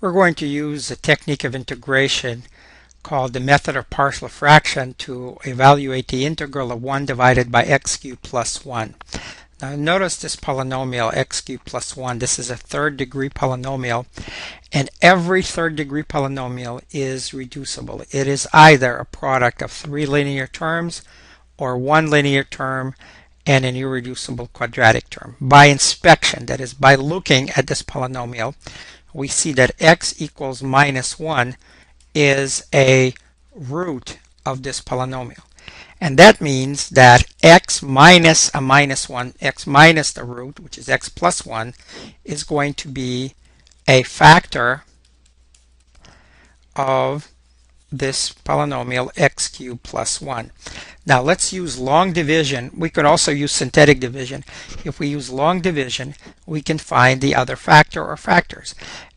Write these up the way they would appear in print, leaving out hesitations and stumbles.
We're going to use a technique of integration called the method of partial fraction to evaluate the integral of 1 divided by x cubed plus 1. Now notice this polynomial x cubed plus 1. This is a third degree polynomial, and every third degree polynomial is reducible. It is either a product of 3 linear terms or 1 linear term and an irreducible quadratic term. By inspection, that is by looking at this polynomial, we see that x equals minus 1 is a root of this polynomial. And that means that x minus a minus 1, x minus the root, which is x plus 1, is going to be a factor of this polynomial x cubed plus 1. Now let's use long division. We could also use synthetic division. If we use long division, we can find the other factor or factors.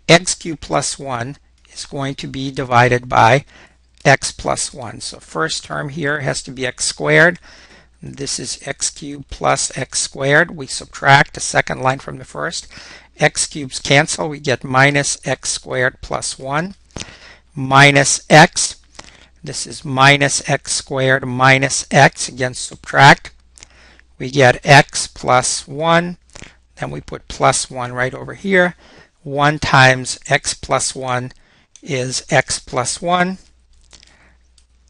X cubed plus 1 is going to be divided by x plus 1. So first term here has to be x squared. This is x cubed plus x squared. We subtract the second line from the first. X cubes cancel. We get minus x squared plus 1 minus x. This is minus x squared minus x. Again, subtract. We get x plus 1. Then we put plus 1 right over here. 1 times x plus 1 is x plus 1.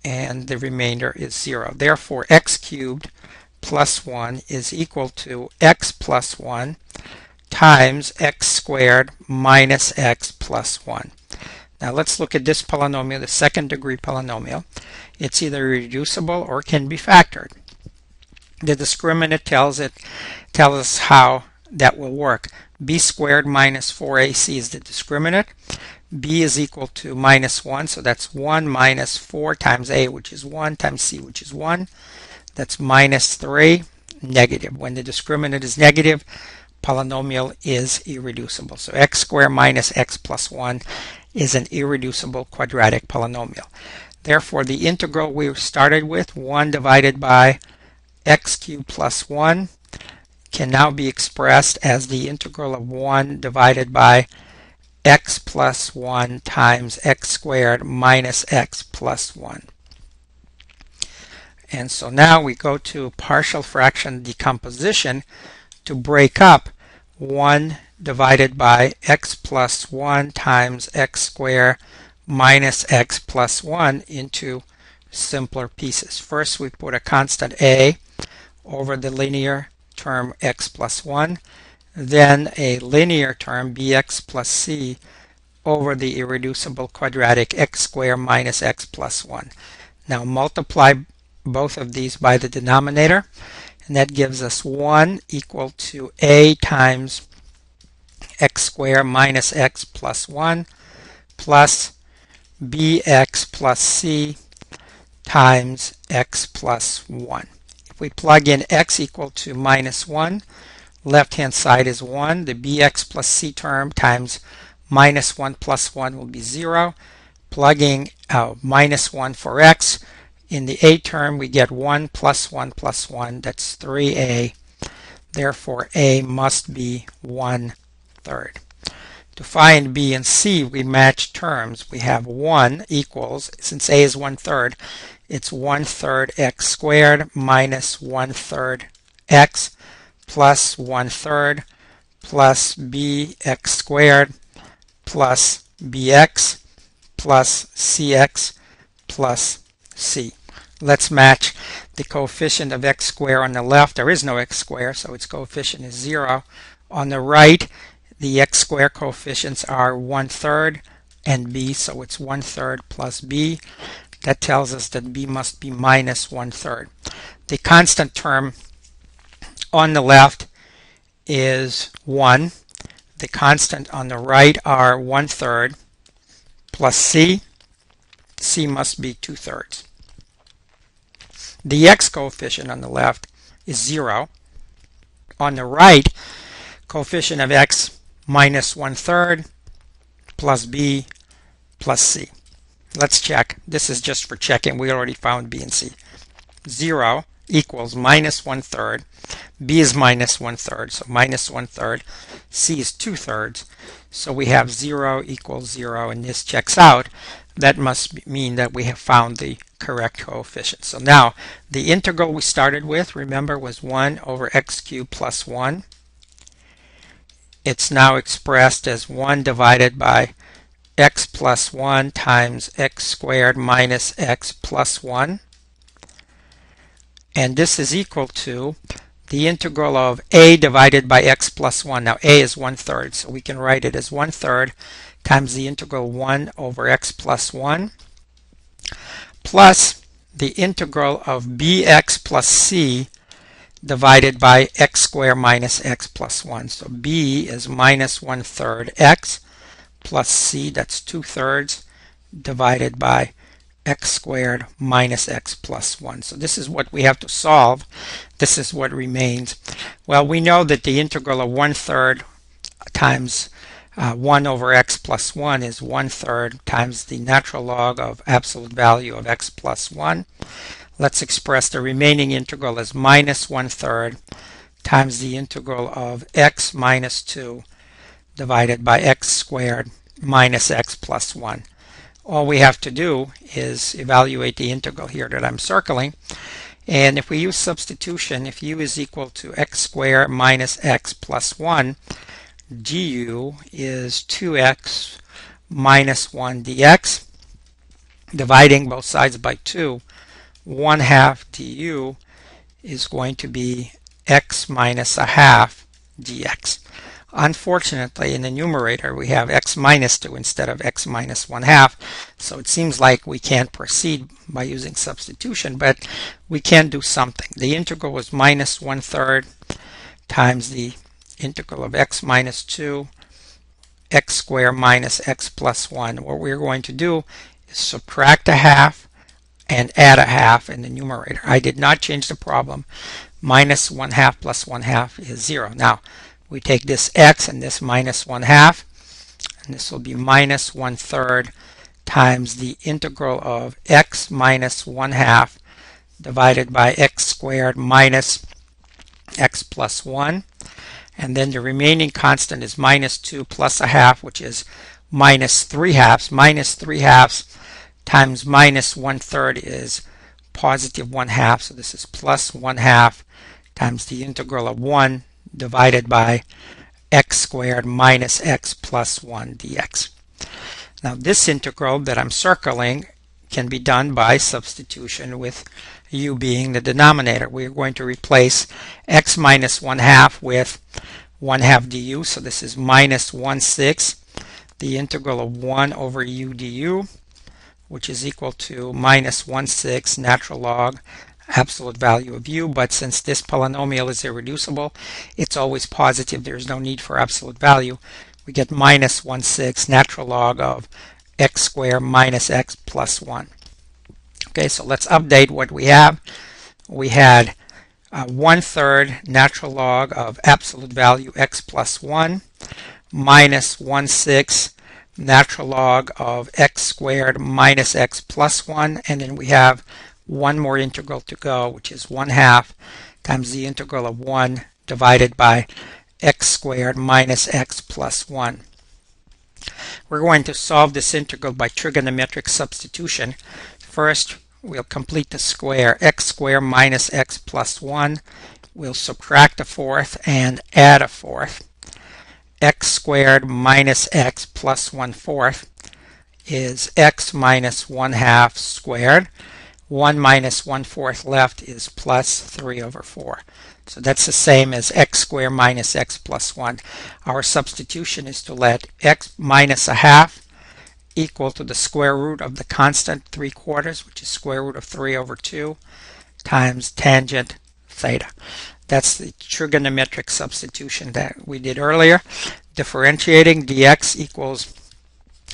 And the remainder is 0. Therefore, x cubed plus 1 is equal to x plus 1 times x squared minus x plus 1. Now let's look at this polynomial, the second degree polynomial. It's either irreducible or can be factored. The discriminant tells us how that will work. B squared minus 4ac is the discriminant. B is equal to minus 1, so that's 1 minus 4 times a, which is 1, times c, which is 1. That's minus 3, negative. When the discriminant is negative, polynomial is irreducible. So x squared minus x plus 1 is an irreducible quadratic polynomial. Therefore, the integral we started with, 1 divided by x cubed plus 1, can now be expressed as the integral of 1 divided by x plus 1 times x squared minus x plus 1. And so now we go to partial fraction decomposition to break up 1 divided by x plus 1 times x squared minus x plus 1 into simpler pieces. First, we put a constant a over the linear term x plus 1, then a linear term bx plus c over the irreducible quadratic x squared minus x plus 1. Now multiply both of these by the denominator, and that gives us 1 equal to a times x squared minus x plus 1 plus bx plus c times x plus 1. If we plug in x equal to minus 1, left hand side is 1. The bx plus c term times minus 1 plus 1 will be 0. Plugging minus 1 for x. In the a term, we get 1 plus 1 plus 1. That's 3a. Therefore, a must be 1/3. To find b and c, we match terms. We have 1 equals, since a is 1/3, it's 1/3 x squared minus 1/3 x plus 1/3 plus bx squared plus bx plus cx plus c. Let's match the coefficient of x squared on the left. There is no x squared, so its coefficient is 0. On the right, the x squared coefficients are 1/3 and b, so it's 1/3 plus b. That tells us that b must be minus 1/3. The constant term on the left is 1. The constant on the right are 1/3 plus c. c must be 2/3. The x coefficient on the left is 0. On the right, coefficient of x minus 1/3 plus b plus c. Let's check. This is just for checking. We already found b and c. 0 equals minus 1/3. B is minus 1/3, so minus 1/3. C is 2/3. So we have 0 equals 0, and this checks out. That must mean that we have found the correct coefficient. So now the integral we started with, remember, was 1 over x cubed plus 1. It's now expressed as 1 divided by x plus 1 times x squared minus x plus 1. And this is equal to the integral of a divided by x plus 1. Now a is 1/3, so we can write it as 1/3 times the integral 1 over x plus 1 plus the integral of bx plus c divided by x squared minus x plus 1. So b is minus 1/3 x plus c, that's 2/3, divided by x squared minus x plus 1. So this is what we have to solve. This is what remains. Well, we know that the integral of 1/3 times 1 over x plus 1 is 1/3 times the natural log of absolute value of x plus 1. Let's express the remaining integral as minus 1/3 times the integral of x minus 2 divided by x squared minus x plus 1. All we have to do is evaluate the integral here that I'm circling. And if we use substitution, if u is equal to x squared minus x plus 1, du is 2x minus 1 dx. Dividing both sides by 2, 1/2 du is going to be x minus 1/2 dx. Unfortunately, in the numerator, we have x minus 2 instead of x minus 1/2. So it seems like we can't proceed by using substitution, but we can do something. The integral was minus 1/3 times the integral of x minus 2, x squared minus x plus 1. What we're going to do is subtract 1/2 and add 1/2 in the numerator. I did not change the problem. Minus 1/2 plus 1/2 is 0. Now, we take this x and this minus 1/2, and this will be minus 1/3 times the integral of x minus 1/2 divided by x squared minus x plus 1. And then the remaining constant is minus 2 plus 1/2, which is minus 3/2. Minus 3/2 times minus 1/3 is positive 1/2. So this is plus 1/2 times the integral of 1 divided by x squared minus x plus 1 dx. Now this integral that I'm circling can be done by substitution, with u being the denominator. We're going to replace x minus 1/2 with 1/2 du. So this is minus 1/6 the integral of 1 over u du, which is equal to minus 1/6 natural log absolute value of u. But since this polynomial is irreducible, it's always positive. There's no need for absolute value. We get minus 1/6 natural log of x squared minus x plus 1. Okay, so let's update what we have. We had 1/3 natural log of absolute value x plus 1 minus 1/6 natural log of x squared minus x plus 1, and then we have one more integral to go, which is 1/2 times the integral of 1 divided by x squared minus x plus 1. We're going to solve this integral by trigonometric substitution. First, we'll complete the square. X squared minus x plus 1. We'll subtract a fourth and add a fourth. X squared minus x plus 1/4 is x minus 1/2 squared. 1 minus 1/4 left is plus 3 over 4. So that's the same as x squared minus x plus 1. Our substitution is to let x minus 1/2 equal to the square root of the constant 3/4, which is square root of 3 over 2, times tangent theta. That's the trigonometric substitution that we did earlier. Differentiating, dx equals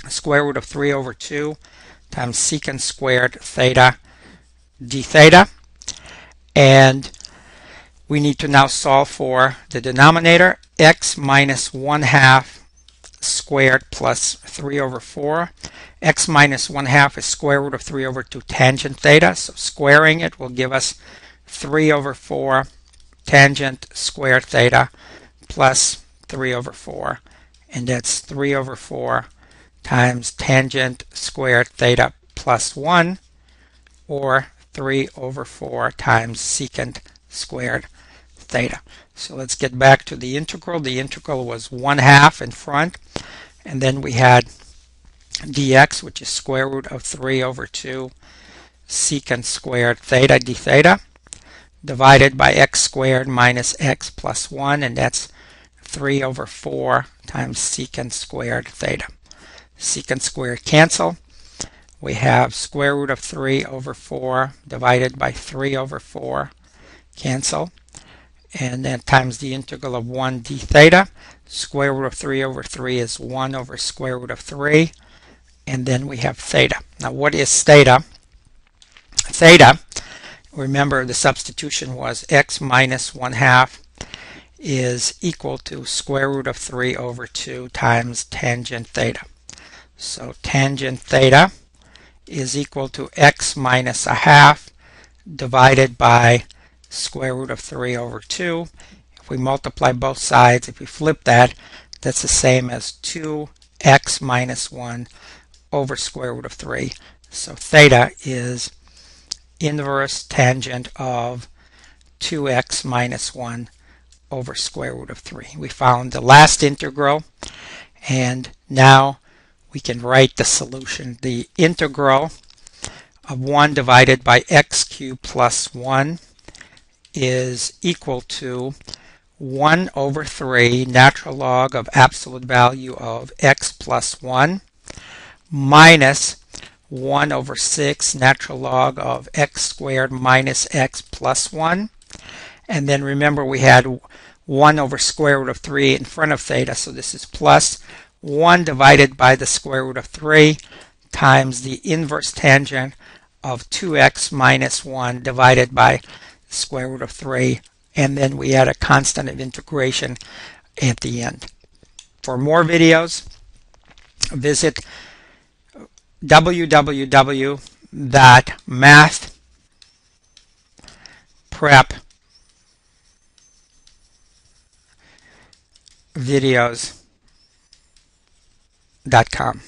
square root of 3 over 2 times secant squared theta d theta. And we need to now solve for the denominator, x minus 1/2 squared plus 3 over 4. X minus 1/2 is square root of 3 over 2 tangent theta, so squaring it will give us 3 over 4 tangent squared theta plus 3 over 4. And that's 3 over 4 times tangent squared theta plus 1, or 3 over 4 times secant squared theta. So let's get back to the integral. The integral was 1/2 in front, and then we had dx, which is square root of 3 over 2 secant squared theta d theta, divided by x squared minus x plus 1, and that's 3 over 4 times secant squared theta. Secant squared cancel. We have square root of 3 over 4 divided by 3 over 4 cancel, and then times the integral of 1 d theta. Square root of 3 over 3 is 1 over square root of 3, and then we have theta. Now what is theta? Theta, remember the substitution was x minus 1/2 is equal to square root of 3 over 2 times tangent theta. So tangent theta is equal to x minus 1/2 divided by square root of 3 over 2. If we multiply both sides, if we flip that, that's the same as 2x minus 1 over square root of 3. So theta is inverse tangent of 2x minus 1 over square root of 3. We found the last integral, and now we can write the solution. The integral of 1 divided by x cubed plus 1 is equal to 1 over 3 natural log of absolute value of x plus 1 minus 1 over 6 natural log of x squared minus x plus 1. And then remember we had 1 over square root of 3 in front of theta, so this is plus 1 divided by the square root of 3 times the inverse tangent of 2x minus 1 divided by the square root of 3, and then we add a constant of integration at the end. For more videos, visit www.mathprepvideos.com.